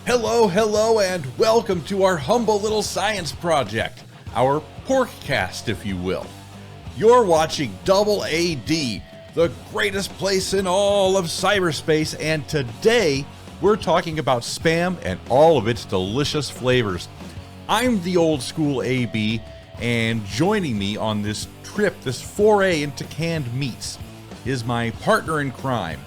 Hello, and welcome to our humble little science project, our porkcast, if you will. You're watching Double AD, the greatest place in all of cyberspace, and today we're talking about Spam and all of its delicious flavors. I'm the old school AB, and joining me on this trip, this foray into canned meats, is my partner in crime.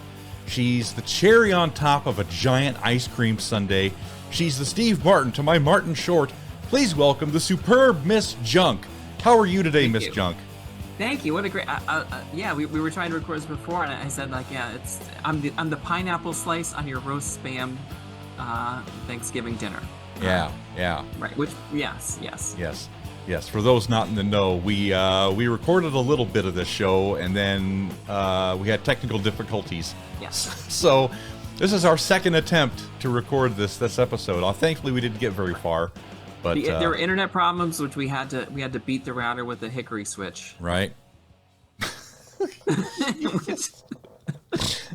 She's the cherry on top of a giant ice cream sundae. She's the Steve Martin to my Martin Short. Please welcome the superb Miss Junk. How are you today, Miss Junk? Thank you. What a great. Yeah, we were trying to record this before, and I said I'm the pineapple slice on your roast Spam Thanksgiving dinner. Yeah. Right. Which yes. For those not in the know, we recorded a little bit of this show, and then we had technical difficulties. Yes. So this is our second attempt to record this episode. Thankfully, we didn't get very far, but there were internet problems, which we had to beat the router with a Hickory switch. Right.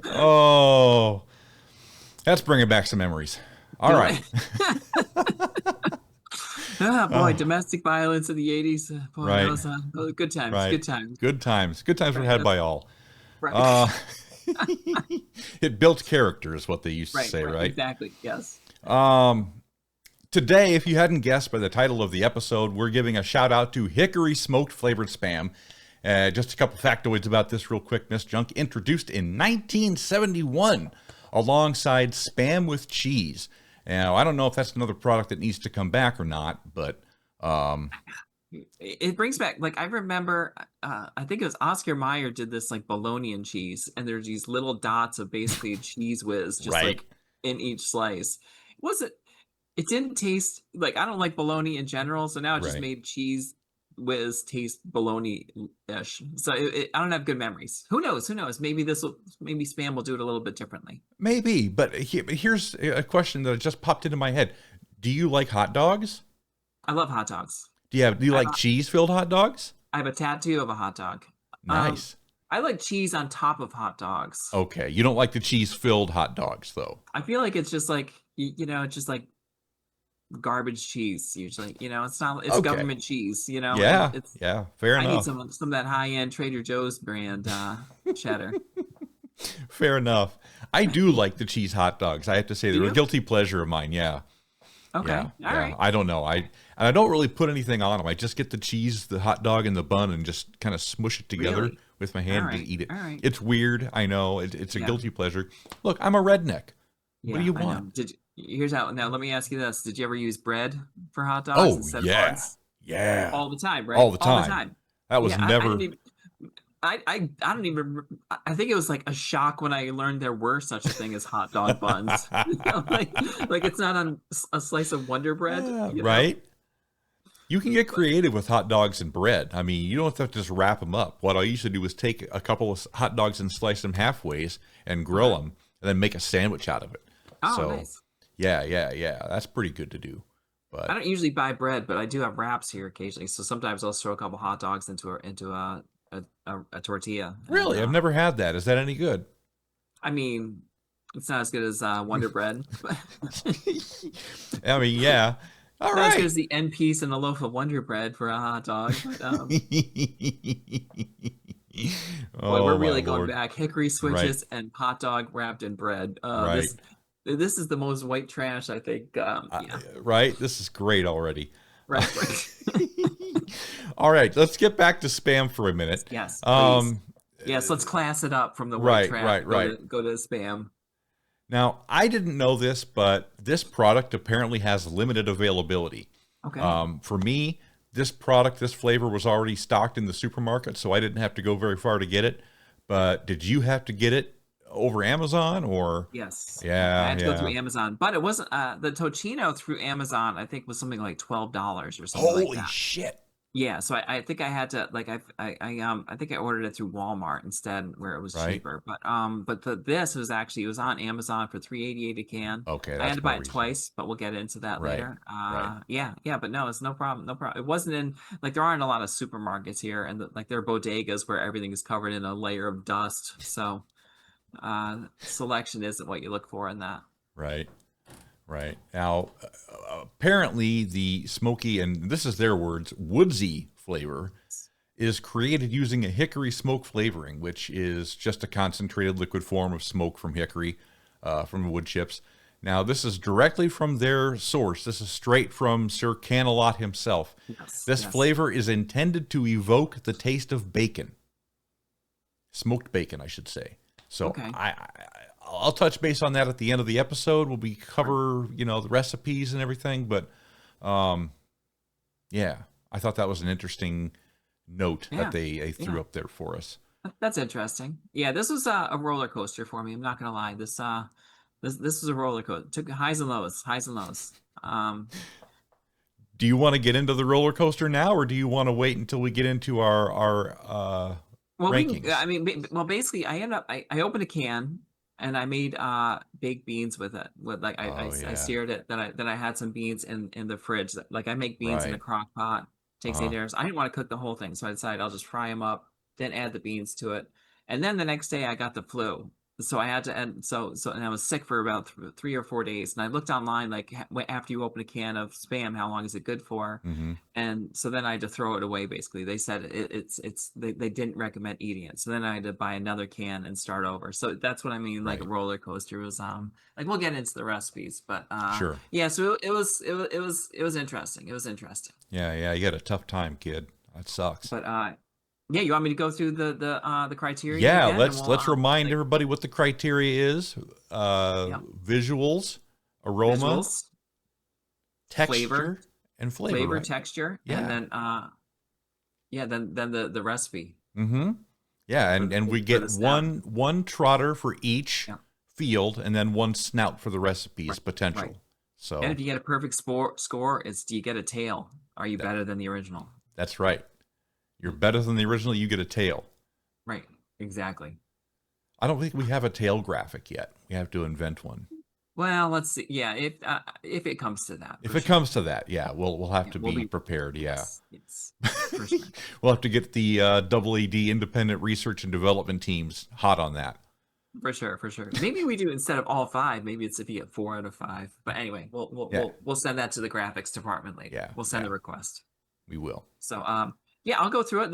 Oh, that's bringing back some memories. All right. Boy, domestic violence in the 80s. Boy, right. Those good times. Right. Good times. Good times were had by all. Right. It built character is what they used to say, right? Exactly, yes. Today, if you hadn't guessed by the title of the episode, we're giving a shout out to Hickory Smoked Flavored Spam. Just a couple factoids about this real quick. Miss Junk, introduced in 1971 alongside Spam with cheese. Now, I don't know if that's another product that needs to come back or not, but it brings back, like, I remember, I think it was Oscar Mayer did this, like, bologna and cheese, and there's these little dots of basically cheese whiz just like in each slice. It didn't taste like, I don't like bologna in general, so now it just made cheese whiz taste bologna-ish. So I don't have good memories. Who knows? Maybe Spam will do it a little bit differently. Maybe, but here's a question that just popped into my head. Do you like hot dogs? I love hot dogs. Do you like cheese-filled hot dogs? I have a tattoo of a hot dog. Nice. I like cheese on top of hot dogs. Okay, you don't like the cheese-filled hot dogs, though. I feel like it's just like, it's just like garbage cheese usually. It's not. It's government cheese. Yeah. Fair enough. I need some of that high-end Trader Joe's brand cheddar. Fair enough. I do like the cheese hot dogs. I have to say they're a guilty pleasure of mine. Yeah. Okay. All right. I don't know. I don't really put anything on them. I just get the cheese, the hot dog, and the bun, and just kind of smush it together with my hand and just eat it. All right. It's weird. I know. It's a guilty pleasure. Look, I'm a redneck. What do you want? Here's how. Now, let me ask you this: did you ever use bread for hot dogs instead of buns? Yeah. All the time, right? All the time. That was never. I don't even. I think it was like a shock when I learned there were such a thing as hot dog buns. like it's not on a slice of Wonder Bread, right? You can get creative with hot dogs and bread. I mean, you don't have to just wrap them up. What I used to do was take a couple of hot dogs and slice them halfways and grill them, and then make a sandwich out of it. Oh, nice. Yeah. That's pretty good to do. But I don't usually buy bread, but I do have wraps here occasionally. So sometimes I'll throw a couple hot dogs into a tortilla. Really? I've never had that. Is that any good? I mean, it's not as good as Wonder Bread. I mean, yeah. All not right. as good as the end piece and a loaf of Wonder Bread for a hot dog. But, boy, we're really going back. Hickory switches and hot dog wrapped in bread. This is the most white trash, I think. Right? This is great already. Right. All right, let's get back to Spam for a minute. Yes, please. Yes, let's class it up from the white trash. Go to Spam. Now, I didn't know this, but this product apparently has limited availability. Okay. For me, this flavor was already stocked in the supermarket, so I didn't have to go very far to get it. But did you have to get it over Amazon or? Yes. Yeah. I had to go through Amazon, but it wasn't the Tocino through Amazon. I think was something like $12 or something like that. Holy shit. Yeah, so I think I had to I think I ordered it through Walmart instead, where it was cheaper. But this was actually, it was on Amazon for $3.88 a can. Okay, I had to buy it twice, but we'll get into that later. Yeah, but no, it's no problem. It wasn't in, like, there aren't a lot of supermarkets here, and there are bodegas where everything is covered in a layer of dust. So selection isn't what you look for in that. Right. Right. Now, apparently the smoky, and this is their words, woodsy flavor is created using a hickory smoke flavoring, which is just a concentrated liquid form of smoke from hickory, from wood chips. Now, this is directly from their source. This is straight from Sir Canalot himself. Yes. This Yes. flavor is intended to evoke the taste of bacon. Smoked bacon, I should say. So Okay. I'll touch base on that at the end of the episode. We'll cover, the recipes and everything. But, yeah, I thought that was an interesting note that they threw up there for us. That's interesting. Yeah, this was a roller coaster for me. I'm not gonna lie. This was a roller coaster. Took highs and lows, highs and lows. Do you want to get into the roller coaster now, or do you want to wait until we get into our Well, rankings? basically, I opened a can and I made baked beans with it. With like I seared it. Then I had some beans in the fridge. Like I make beans in a crock pot. Takes 8 hours. I didn't want to cook the whole thing, so I decided I'll just fry them up, then add the beans to it. And then the next day I got the flu, so I had to end. And I was sick for about 3 or 4 days. And I looked online, like after you open a can of Spam, how long is it good for? Mm-hmm. And so then I had to throw it away. Basically, they said they didn't recommend eating it. So then I had to buy another can and start over. So that's what I mean. Like a roller coaster was like we'll get into the recipes, but Sure. Yeah. So it was interesting. It was interesting. Yeah, you had a tough time, kid. That sucks. But yeah, you want me to go through the criteria? Yeah, again? let's remind everybody what the criteria is. Visuals, aroma, texture, flavor, and flavor. Right? texture, yeah. And then the recipe. Mm-hmm. Yeah, and we get one trotter for each field, and then one snout for the recipe's potential. Right. So, and if you get a perfect score, do you get a tail? Are you better than the original? That's right. You're better than the original, you get a tail. Right, exactly. I don't think we have a tail graphic yet. We have to invent one. Well, let's see. Yeah, if it comes to that. If it comes to that, yeah, we'll have to be prepared. Yeah, yes, for sure. We'll have to get the AAD independent research and development teams hot on that. For sure. Maybe we do instead of all 5. Maybe it's if you get 4 out of 5. But anyway, we'll send that to the graphics department later. Yeah, we'll send the request. We will. So yeah, I'll go through it.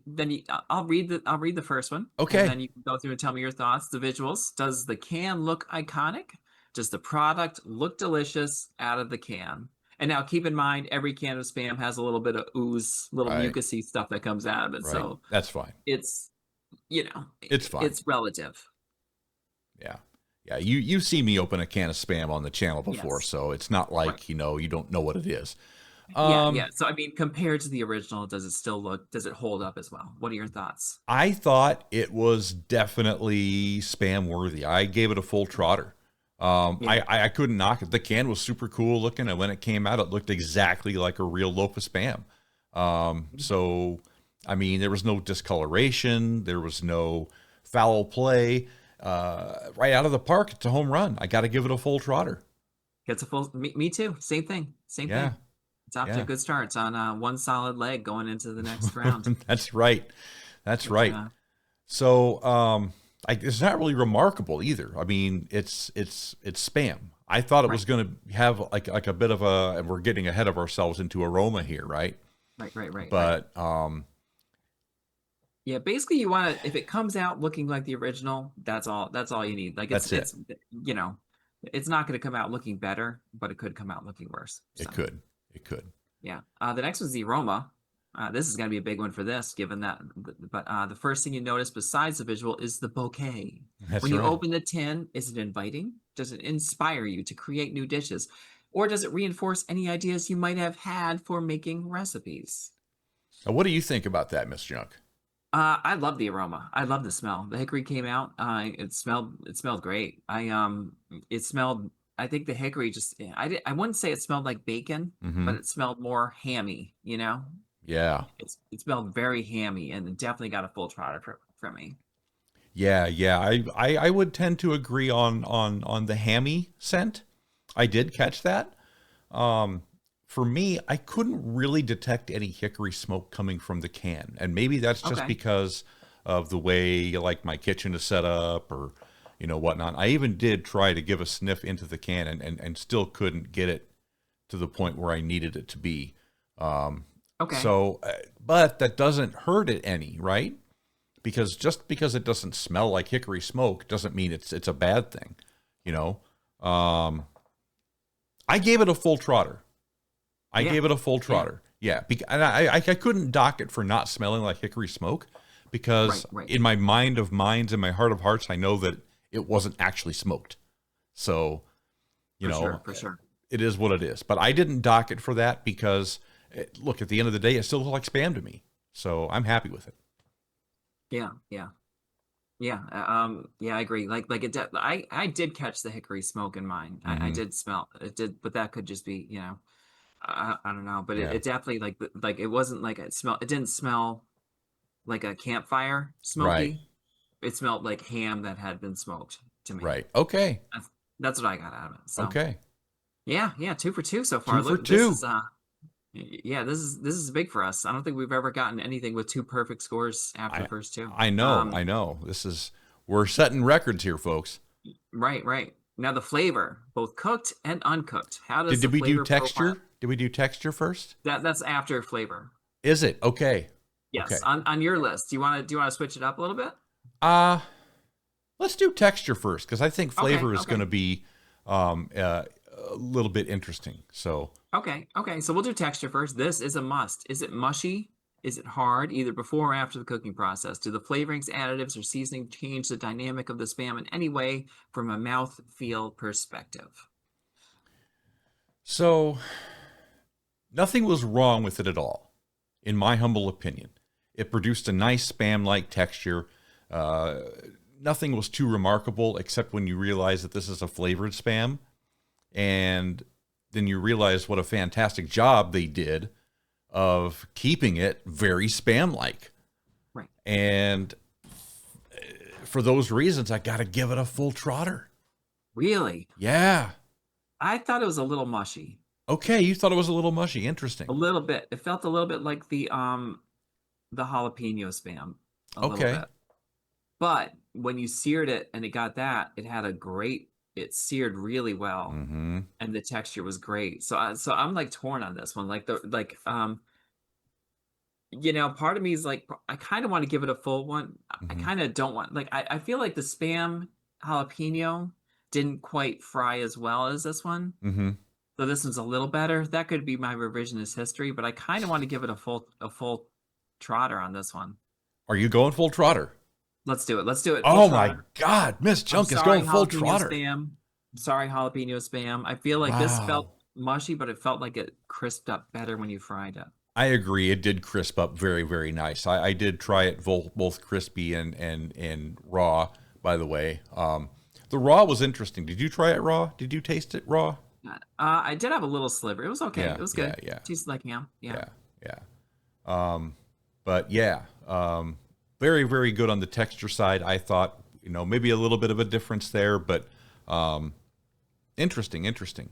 Then I'll read the first one. Okay. And then you can go through and tell me your thoughts. The visuals. Does the can look iconic? Does the product look delicious out of the can? And now keep in mind, every can of Spam has a little bit of ooze, little mucusy stuff that comes out of it. Right. So that's fine. It's it's fine. It's relative. Yeah. You see me open a can of Spam on the channel before, so it's not like you don't know what it is. Yeah. So I mean, compared to the original, does it hold up as well? What are your thoughts? I thought it was definitely Spam worthy. I gave it a full trotter. I couldn't knock it. The can was super cool looking, and when it came out, it looked exactly like a real loaf of Spam. So I mean, there was no discoloration, there was no foul play. Right out of the park, it's a home run. I got to give it a full trotter. Gets a full. Me too. Same thing. Thing. It's off to a good start. It's on one solid leg going into the next round. That's right. So it's not really remarkable either. I mean, it's Spam. I thought it was going to have like a bit of a. We're getting ahead of ourselves into aroma here, right? Right. But yeah, basically you want to, if it comes out looking like the original, that's all you need. Like it's it's not going to come out looking better, but it could come out looking worse. So. It could. Yeah. The next one's the aroma. This is going to be a big one for this, given that. But the first thing you notice besides the visual is the bouquet. When you open the tin, is it inviting? Does it inspire you to create new dishes? Or does it reinforce any ideas you might have had for making recipes? Now, what do you think about that, Miss Junk? I love the aroma. I love the smell. The hickory came out. It smelled great. It smelled. I think the hickory I wouldn't say it smelled like bacon, but it smelled more hammy. Yeah. It smelled very hammy, and it definitely got a full trotter from me. Yeah. I would tend to agree on the hammy scent. I did catch that. For me, I couldn't really detect any hickory smoke coming from the can. And maybe that's just because of the way like my kitchen is set up, or, whatnot. I even did try to give a sniff into the can and still couldn't get it to the point where I needed it to be. Okay. So, but that doesn't hurt it any, right? Because just because it doesn't smell like hickory smoke doesn't mean it's a bad thing, you know. I gave it a full trotter. Yeah, and I couldn't dock it for not smelling like hickory smoke because Right. in my mind of minds, in my heart of hearts, I know that it wasn't actually smoked. So, For sure. it is what it is. But I didn't dock it for that because, look, at the end of the day, it still looks like Spam to me. So I'm happy with it. Yeah. I agree. Like it. I did catch the hickory smoke in mine. I did smell it. Did, but that could just be, I don't know. But Yeah. it definitely like it wasn't like it smelled. It didn't smell like a campfire smoky. Right. It smelled like ham that had been smoked to me. Right. Okay. That's what I got out of it. So Okay. yeah, 2 for 2 so far. 2 for Look, this 2. is yeah, this is big for us. I don't think we've ever gotten anything with 2 perfect scores after the first 2. I know. We're setting records here, folks. Right. Now the flavor, both cooked and uncooked. How does Did the we do flavor texture? profile? Did we do texture first? That's after flavor. Is it? Okay. Yes. Okay. On your list. Do you want to switch it up a little bit? Let's do texture first because I think flavor is Okay. going to be a little bit interesting. So Okay. So we'll do texture first. This is a must. Is it mushy? Is it hard, either before or after the cooking process? Do the flavorings, additives, or seasoning change the dynamic of the Spam in any way from a mouth-feel perspective? So nothing was wrong with it at all, in my humble opinion. It produced a nice Spam-like texture. Nothing was too remarkable except when you realize that this is a flavored Spam. And then you realize what a fantastic job they did of keeping it very Spam-like. Right. And for those reasons, I got to give it a full trotter. Really? Yeah. I thought it was a little mushy. Okay, you thought it was a little mushy. Interesting. A little bit. It felt a little bit like the jalapeno Spam. A little bit. But when you seared it and it got that, it seared really well, and the texture was great. So I'm like torn on this one. Part of me is like, I kind of want to give it a full one. I kind of don't want, I feel like the Spam jalapeno didn't quite fry as well as this one. So this one's a little better. That could be my revisionist history, but I kind of want to give it a full trotter on this one. Are you going full trotter? Let's do it. Oh my God, Miss Chunk is going full trotter. Spam. Sorry, jalapeno Spam. I feel like this felt mushy, but it felt like it crisped up better when you fried it. I agree. It did crisp up very, very nice. I did try it both crispy and raw, by the way. The raw was interesting. Did you try it raw? Did you taste it raw? I did have a little sliver. It was okay. Yeah, it was good. Yeah. Tasted like ham. Yeah. But yeah, very, very good on the texture side. I thought, maybe a little bit of a difference there, but interesting.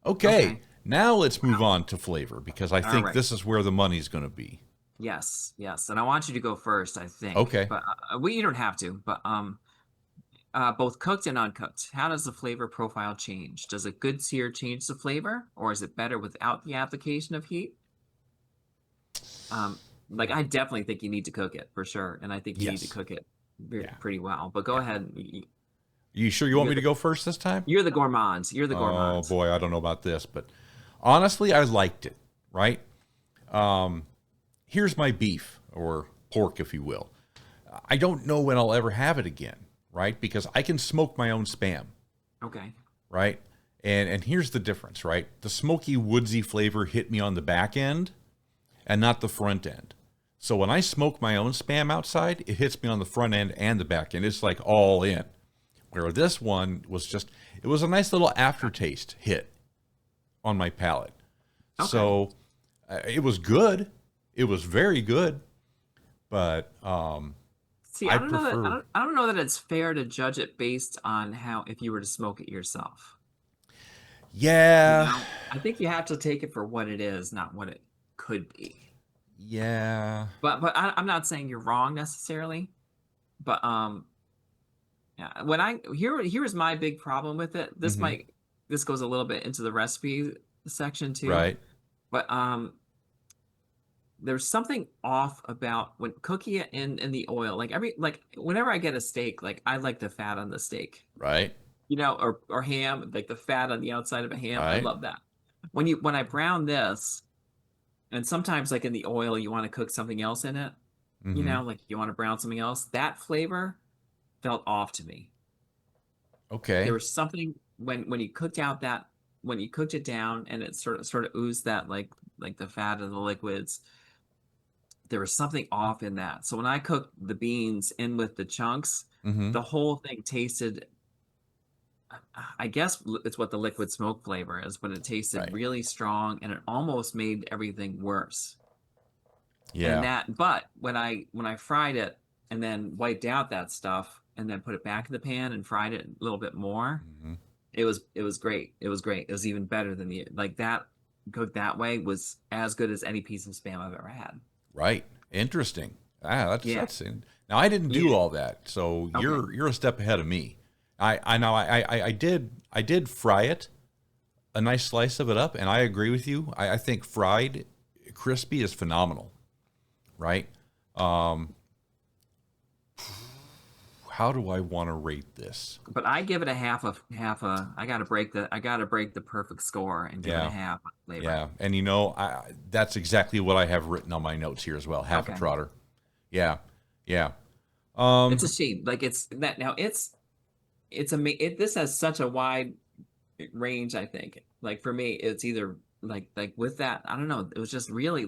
Okay, now let's move on to flavor because I think this is where the money's going to be. Yes, and I want you to go first. I think. Okay, but you don't have to. But both cooked and uncooked. How does the flavor profile change? Does a good sear change the flavor, or is it better without the application of heat? I definitely think you need to cook it for sure, and I think you need to cook it pretty well. But go ahead. You sure you want me to go first this time? You're the gourmands. Oh boy, I don't know about this, but honestly, I liked it. Right? Here's my beef or pork, if you will. I don't know when I'll ever have it again. Right? Because I can smoke my own Spam. Okay. Right? And here's the difference, right? The smoky, woodsy flavor hit me on the back end and not the front end. So when I smoke my own Spam outside, it hits me on the front end and the back end. It's like all in. Where this one was it was a nice little aftertaste hit on my palate. Okay. So it was good. It was very good. But see, I don't know that it's fair to judge it based on if you were to smoke it yourself. Yeah. I think you have to take it for what it is, not what it could be. Yeah. But I'm not saying you're wrong necessarily. But Yeah. Here's my big problem with it. Mm-hmm. This goes a little bit into the recipe section too, Right. but there's something off about when cooking it in the oil. Like whenever I get a steak, like I like the fat on the steak, Right. or ham, like the fat on the outside of a ham. I Right. love that. When I brown this, and sometimes like in the oil, you want to cook something else in it, Mm-hmm. like you want to brown something else. That flavor felt off to me. There Okay. was something when you cooked out that when you cooked it down and it sort of oozed that like the fat of the liquids. There was something off in that. So when I cooked the beans in with the chunks, Mm-hmm. the whole thing tasted, I guess it's what the liquid smoke flavor is, but it tasted Right. really strong and it almost made everything worse. Yeah. But when I fried it and then wiped out that stuff and then put it back in the pan and fried it a little bit more, Mm-hmm. it was great. It was great. It was even better than that cooked that way was as good as any piece of spam I've ever had. Right. Interesting. Ah, Yeah. that's now I didn't do Yeah. all that, so Okay. you're a step ahead of me. I know I did fry it, a nice slice of it up, and I agree with you. I think fried crispy is phenomenal, right? Um, how do I want to rate this? But I give it a half a. I gotta break the perfect score and give it a Yeah, half flavor. yeah, and that's exactly what I have written on my notes here as well. Half a Okay. trotter. Yeah, yeah. It's a Um, shame. Like it's that now this has such a wide range, I think. Like for me, it's either like with that, I don't know. It was just really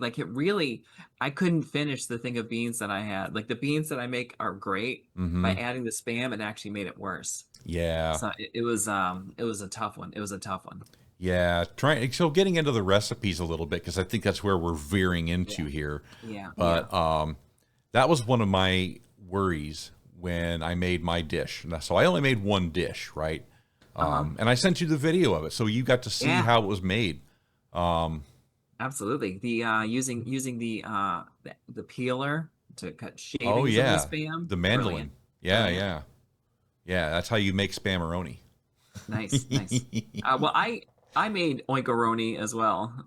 I couldn't finish the thing of beans that I had. Like the beans that I make are great. By mm-hmm. adding the spam, it actually made it worse. Yeah. So it was a tough one. It was a tough one. Yeah, getting into the recipes a little bit because I think that's where we're veering into Yeah. here. Yeah. Yeah. But that was one of my worries when I made my dish. So I only made one dish, right? Uh-huh. And I sent you the video of it, so you got to see Yeah. how it was made. Um, Absolutely. Using the peeler to cut oh shavings of the yeah, spam. the Brilliant. mandolin. Yeah, Brilliant. yeah, yeah. That's how you make SPAMaroni. Nice. Nice. Well, I made Oinkaroni as well.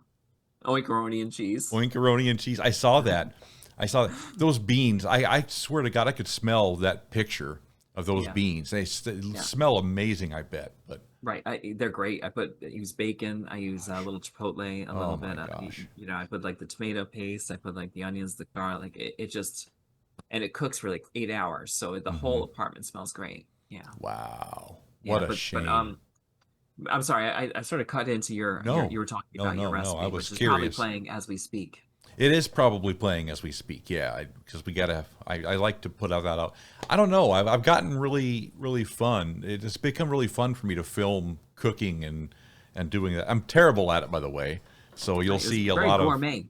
Oinkaroni and cheese. Oinkaroni and cheese. I saw that. I saw that. Those beans. I swear to God, I could smell that picture of those Yeah. beans. They Yeah. smell amazing, I bet. But Right. They're great. I use bacon. I use a little chipotle, a oh little my bit. gosh. I put like the tomato paste. I put like the onions, the garlic. It just and it cooks for like 8 hours, so the Hmm. whole apartment smells great. Yeah. Wow. What Yeah. a But shame. I'm sorry. I sort of cut into your No, you were talking no, about your no, no. I recipe, was which is probably curious. playing as we speak. It is probably playing as we speak. Yeah, because we gotta. I like to put that out. I don't know. I've gotten really, really fun. It's become really fun for me to film cooking and doing that. I'm terrible at it, by the way. So you'll Right. It's see a very lot of. gourmet.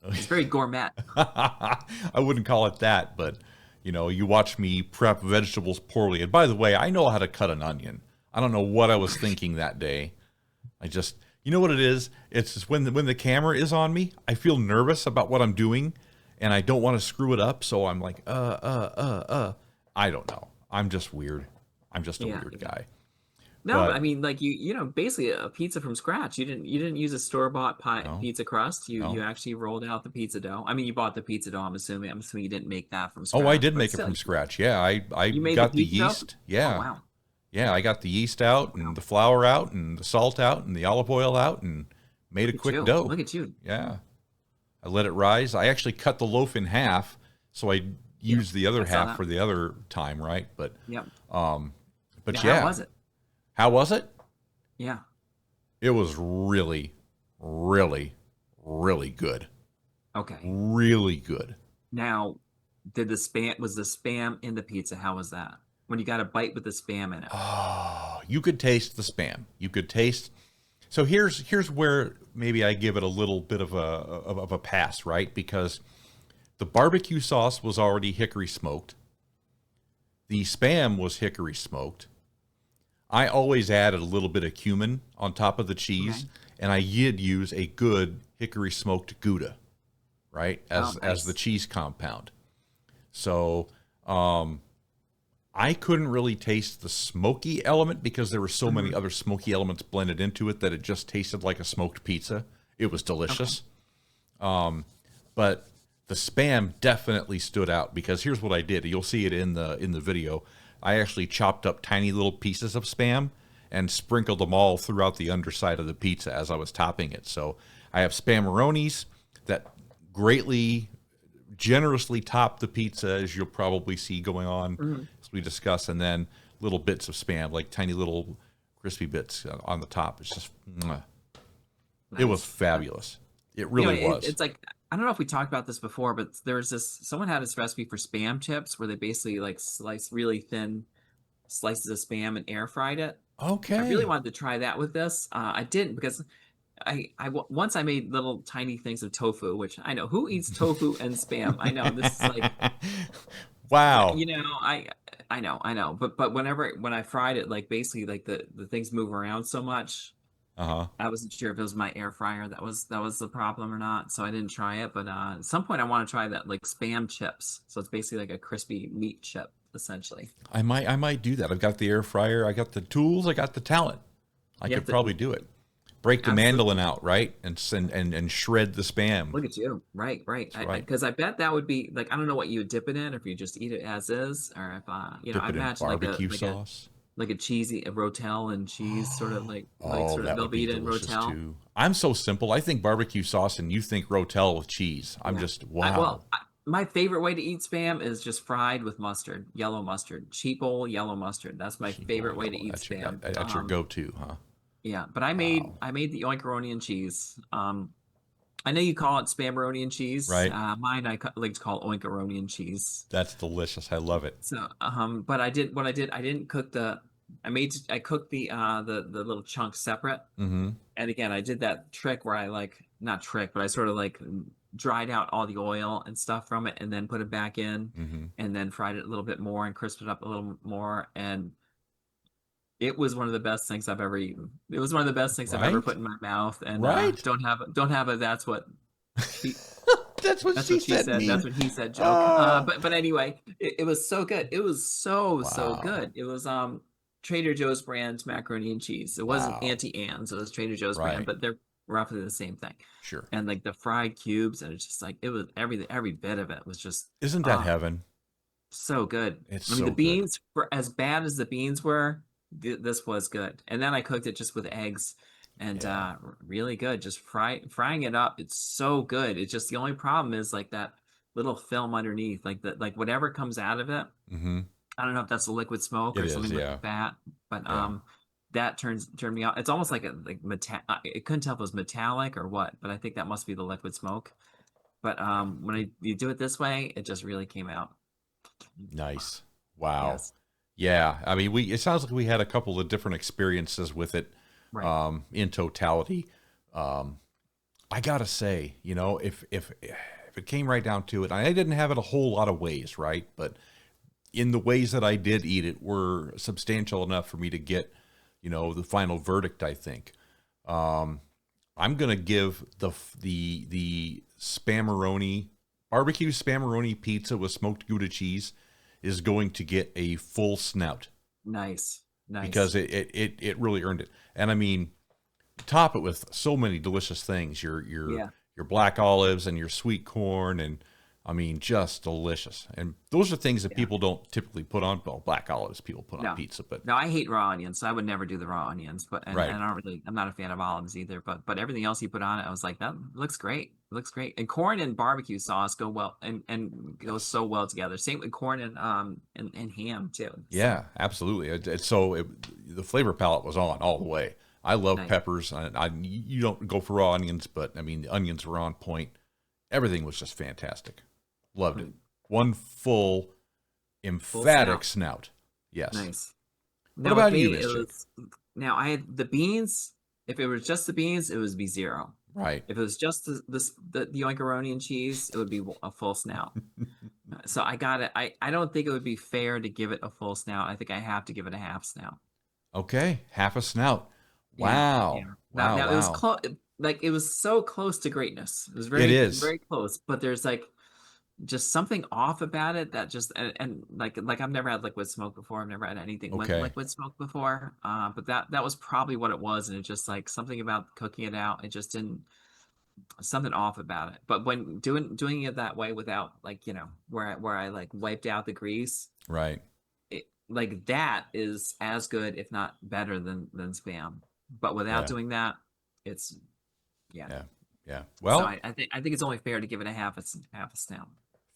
It's very gourmet. I wouldn't call it that, but you watch me prep vegetables poorly. And by the way, I know how to cut an onion. I don't know what I was thinking that day. I just, you know what it is? It's just when the camera is on me, I feel nervous about what I'm doing, and I don't want to screw it up. So I'm like, I don't know. I'm just weird. I'm just a Yeah. weird Yeah. guy. No, I But mean, like basically a pizza from scratch. You didn't use a store-bought no, pizza crust. You no. actually rolled out the pizza dough. I mean, you bought the pizza dough. I'm assuming you didn't make that from Oh, I scratch, did but make it still, from scratch. Yeah, I you made the got the pizza dough. yeast. Oh Yeah, wow, yeah, I got the yeast out wow! and the flour out and the salt out and the olive oil out and made a Look at quick you! dough. Look at you! Yeah, I let it rise. I actually cut the loaf in half, so I Yep, used the I other saw half that. for the other time, right? Yep. Um, but Yeah, how yeah, was it? how was it? Yeah. It was really, really, really good. Okay. Really good. Now, was the spam in the pizza? How was that? When you got a bite with the spam in it? Oh, you could taste the spam. You could taste. So here's where maybe I give it a little bit of a pass, right? Because the barbecue sauce was already hickory smoked. The spam was hickory smoked. I always added a little bit of cumin on top of the Okay. cheese, and I did use a good hickory smoked Gouda, right, Oh, as the nice. cheese compound. So I couldn't really taste the smoky element because there were so many Mhm. other smoky elements blended into it that it just tasted like a smoked pizza. It was Okay. delicious. But the Spam definitely stood out because here's what I did. You'll see it in the video. I actually chopped up tiny little pieces of Spam and sprinkled them all throughout the underside of the pizza as I was topping it. So I have SPAMaronis that greatly generously top the pizza, as you'll probably see going on Mhm. as we discuss, and then little bits of Spam, like tiny little crispy bits on the top. It's just, mwah. It was Nice. fabulous. It really was. It's like I don't know if we talked about this before, but there's this someone had this recipe for Spam chips where they basically like slice really thin slices of Spam and air fried it. I really Okay. wanted to try that with this. I didn't because once I made little tiny things of tofu, which I know who eats tofu and Spam. I know this is like Wow. you know I know, but when I fried it, like basically like the things move around so much. Uh-huh. I wasn't sure if it was my air fryer that was the problem or not, so I didn't try it. But at some point, I want to try that like Spam chips. So it's basically like a crispy meat chip, essentially. I might do that. I've got the air fryer, I got the tools, I got the talent. I You could have to probably do it. Break the mandolin absolutely out, right? And shred the Spam. look at you. Right, right. That's I right. because I bet that would be like I don't know what you would dip it in, if you just eat it as is, or if I Dip it in imagine like a barbecue like a sauce. like a cheesy a rotel and cheese sort of like Oh, sort of that would be Velveeta and delicious rotel. too. I'm so simple. I think barbecue sauce and you think Rotel with cheese. I'm Yeah. just, I, wow. well, I, my favorite way to eat Spam is just fried with mustard, yellow mustard, cheap old yellow mustard. That's my Cheap old favorite way to yellow. eat That's your, Spam. that's your go-to, huh? Yeah, but I made Wow. I made the Oinkaroni and cheese. I know you call it SPAMaroni and cheese. Right? Mine like to call Oinkaroni and cheese. That's delicious. I love it. So, but I didn't cook I cooked the little chunks separate. Mm-hmm. And again, I did that trick where I like not trick, but I sort of like dried out all the oil and stuff from it and then put it back in Mm-hmm. and then fried it a little bit more and crisped it up a little more. And it was one of the best things I've ever eaten. It was one of the best things I've ever Right? put in my mouth. And Right? don't have a she That's what that's she what she said said. That's mean. what he said joke. Ah. But anyway, it was so good. It was so Wow. good. It was Trader Joe's brand macaroni and cheese. It wasn't Wow. Auntie Anne's. It was Trader Joe's brand, Right. but they're roughly the same thing. Sure. And like the fried cubes, and it's just like it was every bit of it was just Isn't that ah heaven? so good. It's I mean, the so good. beans were as bad as the beans were. This was good. And then I cooked it just with eggs, and Yeah. really good. Just frying it up. It's so good. It's just the only problem is like that little film underneath, like whatever comes out of it. Mm-hmm. I don't know if that's a liquid smoke It or is, something with the yeah. fat, but Yeah. that turned me out. It's almost like a like metal. I couldn't tell if it was metallic or what, but I think that must be the liquid smoke. But when you do it this way, it just really came out. Nice. Wow. Yes, Yeah. I mean, it sounds like we had a couple of different experiences with it right. in totality. Um, I gotta say, if it came right down to it, I didn't have it a whole lot of ways, right? But in the ways that I did eat it were substantial enough for me to get, the final verdict, I think. Um, I'm gonna give the Spamaroni barbecue Spamaroni pizza with smoked Gouda cheese is going to get a full snout Nice, because nice. it really earned it. And I mean, top it with so many delicious things. Yeah, Your black olives and your sweet corn, and I mean, just delicious. And those are things that yeah. people don't typically put on. Well, black olives people put on No, pizza, but no, I hate raw onions, so I would never do the raw onions. But right, and I'm not a fan of olives either. But everything else you put on it, I was like, that looks great. It looks great. And corn and barbecue sauce go well and go yes, so well together. Same with corn and ham too. yeah, So absolutely. The flavor palette was on all the way. I love nice. peppers. You don't go for raw onions, but I mean, the onions were on point. Everything was just fantastic. Loved it. Mm, One full, full emphatic snout. snout. Yes. Nice. What Now with about you, me, it Mischief? was now I had the beans. If it was just the beans, it would be zero. Right. If it was just the Oinkaroni and cheese, it would be a full snout. So I got it. I don't think it would be fair to give it a full snout. I think I have to give it a half snout. Okay, half a snout. Yeah, Wow. yeah. Now Wow, now it was wow. close. Like it was so close to greatness. It was It very is. very close. But there's like just something off about it that just and like I've never had liquid smoke before. I've never had anything with Okay. liquid smoke before. But that was probably what it was, and it just like something about cooking it out. It just didn't something off about it. But when doing it that way without like where I like wiped out the grease, Right. like that is as good if not better than spam. But without Yeah. doing that, it's yeah. Yeah. Yeah. So Well, I think it's only fair to give it a half a snout.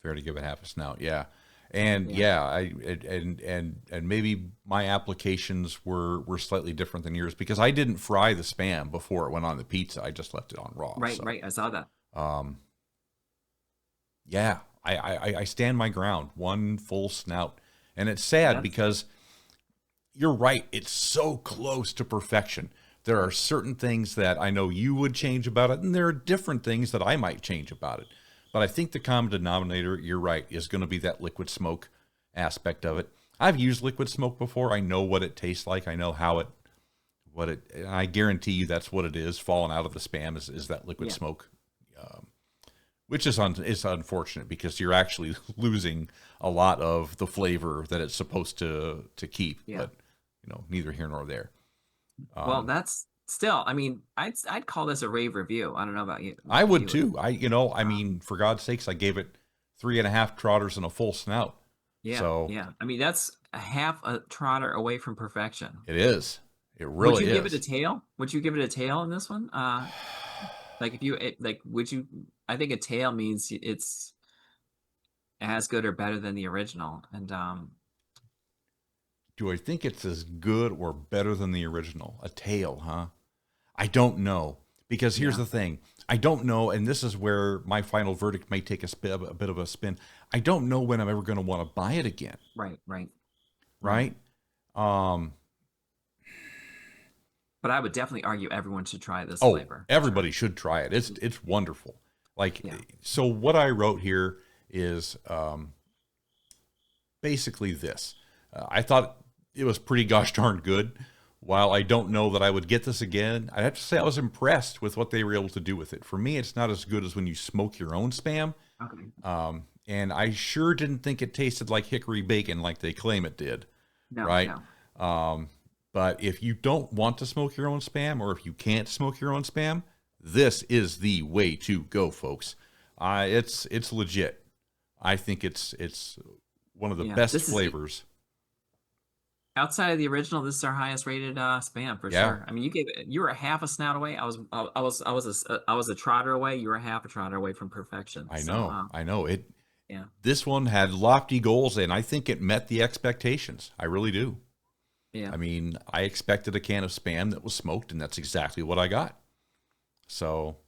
fair to give it half a snout. Yeah. And Yeah. yeah, and maybe my applications were slightly different than yours because I didn't fry the spam before it went on the pizza. I just left it on raw. Right, So, right. I saw that. um, yeah, I stand my ground. One full snout, and it's sad That's because you're right. It's so close to perfection. There are certain things that I know you would change about it, and there are different things that I might change about it. But I think the common denominator, you're right, is going to be that liquid smoke aspect of it. I've used liquid smoke before. I know what it tastes like. I know how it, what it, and I guarantee you that's what it is. Falling out of the spam is that liquid yeah. smoke, which is is unfortunate because you're actually losing a lot of the flavor that it's supposed to keep. Yeah. But neither here nor there. Well, that's still, I mean, I'd call this a rave review. I don't know about you. I If would you would. too. I mean, for God's sakes, I gave it 3.5 trotters and a full snout. Yeah, So yeah. I mean, that's a half a trotter away from perfection. it is. It Would really you give it a is. tail? Would you give it a tail in this one? Like if you like, would you? I think a tail means it's as good or better than the original. And Do I think it's as good or better than the original? A tail, huh? I don't know. Because here's yeah, the thing. I don't know, and this is where my final verdict may take a bit of a spin. I don't know when I'm ever going to want to buy it again, right, right, right. right? Um, But I would definitely argue everyone should try this oh, flavor. Sure. everybody should try it. It's wonderful. Like, Yeah. so what I wrote here is basically this. I thought it was pretty gosh darn good. While I don't know that I would get this again, I have to say I was impressed with what they were able to do with it. For me, it's not as good as when you smoke your own spam. Okay. And I sure didn't think it tasted like hickory bacon like they claim it did, No, right? no. But if you don't want to smoke your own spam, or if you can't smoke your own spam, this is the way to go, folks. It's legit. I think it's one of the Yeah. best This is flavors. outside of the original. This is our highest rated spam for Yeah, sure. I mean, you were a half a snout away. I was a trotter away. You were a half a trotter away from perfection. I So know. I know it. yeah, This one had lofty goals, and I think it met the expectations. I really do. yeah. I mean, I expected a can of spam that was smoked, and that's exactly what I got. So,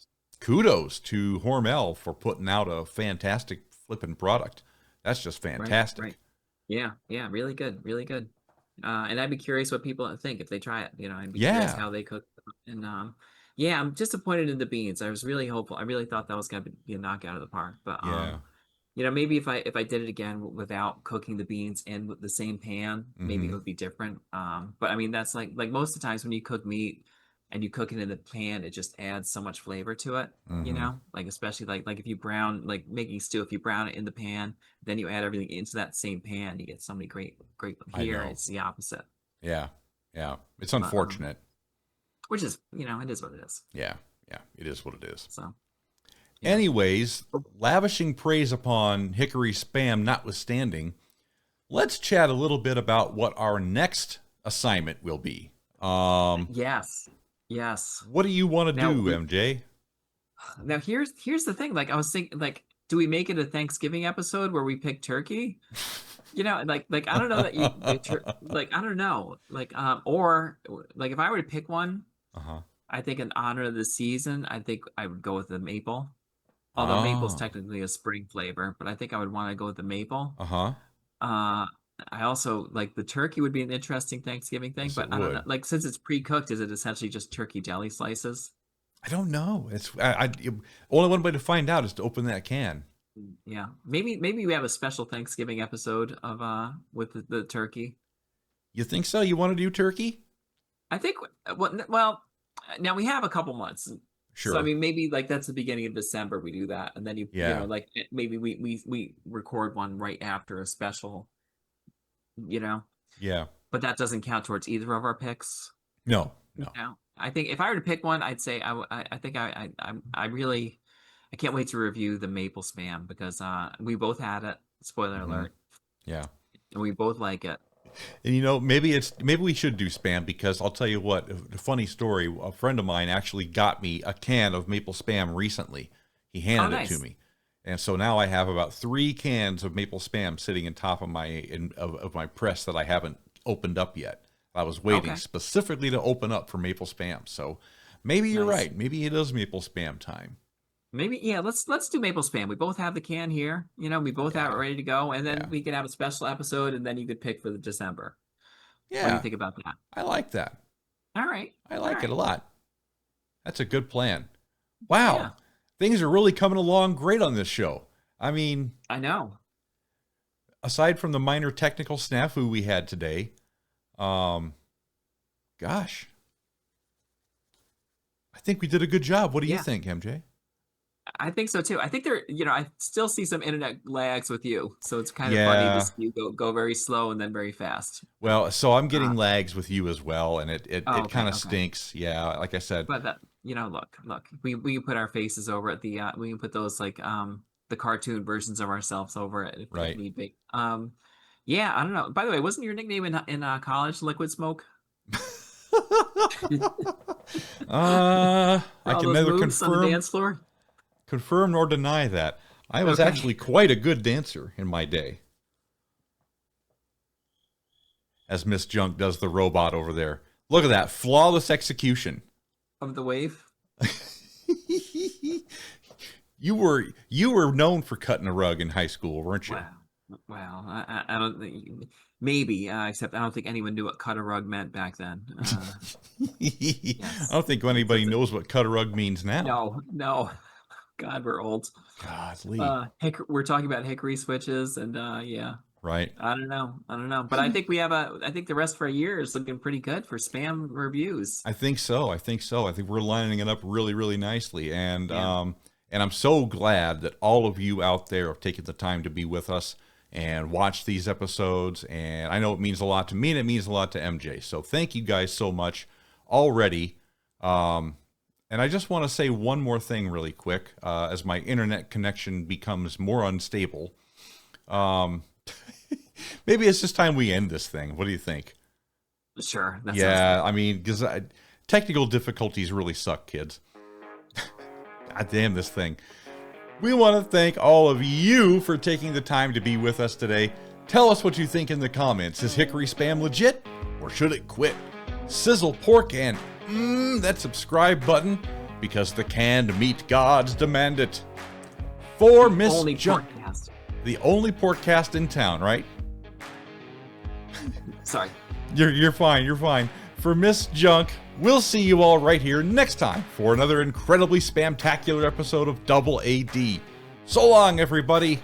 kudos to Hormel for putting out a fantastic flipping product. That's just Right, fantastic. right. Yeah, yeah. Really good, really good. And I'd be curious what people think if they try it. I'd be curious Yeah, how they cook. And yeah, I'm disappointed in the beans. I was really hopeful. I really thought that was gonna be a knockout of the park. But yeah. maybe if I did it again without cooking the beans in with the same pan, maybe it Mm-hmm. would be different. But I mean that's like most of the times when you cook meat and you cook it in the pan, it just adds so much flavor to it. Mm-hmm. Like especially like if you brown like making stew, if you brown it in the pan, then you add everything into that same pan, you get so many great. I Here know. it's the opposite. Yeah, yeah. It's But unfortunate. which is it is what it is. Yeah, yeah. It is what it is. So yeah. Anyways, lavishing praise upon Hickory Spam notwithstanding, let's chat a little bit about what our next assignment will be. Yes. Yes. What do you want to Now do, MJ? Now here's the thing. Like I was thinking, like, do we make it a Thanksgiving episode where we pick turkey? Like I don't know that like I don't know. Like or like if I were to pick one, Uh-huh. I think in honor of the season, I think I would go with the maple. Although maple's Ah. technically a spring flavor, but I think I would want to go with the maple. Uh-huh. Uh I also like the turkey would be an interesting Thanksgiving thing, Yes, it but I don't know. would. Like since it's pre-cooked, is it essentially just turkey deli slices? I don't know. Only one way to find out is to open that can. Yeah, maybe we have a special Thanksgiving episode of with the turkey. You think so? You want to do turkey? I think well now we have a couple months. So I Sure. mean, maybe like that's the beginning of December we do that, and then you Yeah. know like maybe we record one right after a special, you know. Yeah. But that doesn't count towards either of our picks. No. You No. know, I think if I were to pick one, I'd say I think I really I can't wait to review the maple spam because we both had it. Spoiler Hmm. alert, Yeah. and we both like it. And maybe we should do spam because I'll tell you what, a funny story. A friend of mine actually got me a can of maple spam recently. He Oh, handed it to nice. me, and so now I have about 3 cans of maple spam sitting in top of of my press that I haven't opened up yet. I was waiting Okay, specifically to open up for maple spam. So maybe you're nice. right. Maybe it is maple spam time. Maybe yeah. Let's do maple spam. We both have the can here. You know, we both have it Yeah. ready to go, and then Yeah. we can have a special episode, and then you could pick for the December. What do you Yeah. think about that? I like that. All right, I all like it a right. lot. That's a good plan. Wow. Yeah, Things are really coming along great on this show. I mean, I know. aside from the minor technical snafu we had today, um, gosh, I think we did a good job. What do you Yeah. think, MJ? I think so too. I think there, you know, I still see some internet lags with you, so it's kind of funny to Yeah. see you go very slow and then very fast. Well, so I'm Uh, getting lags with you as well, and it okay, kind of okay. stinks. Yeah, like I said. But that, you know, look, we can put our faces over at the we can put those like the cartoon versions of ourselves over it if Right. need be. Yeah, I don't know. By the way, wasn't your nickname in college Liquid Smoke? For I all can those neither moves on the dance floor? confirm nor deny that. I was Okay. actually quite a good dancer in my day. As Miss Junk does the robot over there. Look at that flawless execution. Of the wave? You were known for cutting a rug in high school, weren't you? Wow. Wow. I don't think maybe, except I don't think anyone knew what cut a rug meant back then. I Yes. don't think anybody knows what cut a rug means now. No, no. God, we're old. Godly. We're talking about hickory switches, and yeah, Right. I don't know, but I think I think the rest of our year is looking pretty good for spam reviews. I think so. I think so. I think we're lining it up really, really nicely. Yeah, And I'm so glad that all of you out there have taken the time to be with us and watch these episodes. And I know it means a lot to me and it means a lot to MJ. So thank you guys so much already. And I just want to say one more thing really quick as my internet connection becomes more unstable. Maybe it's just time we end this thing. What do you think? sure. That sounds Yeah, good. I mean, because technical difficulties really suck, kids. God damn this thing. We want to thank all of you for taking the time to be with us today. Tell us what you think in the comments. Is Hickory Spam legit or should it quit? Sizzle pork and that subscribe button because the canned meat gods demand it. For Miss Only Junk, podcast. the only porkcast in town, right? Sorry. You're fine. You're fine. For Miss Junk, we'll see you all right here next time for another incredibly spamtacular episode of Double AD. So long, everybody.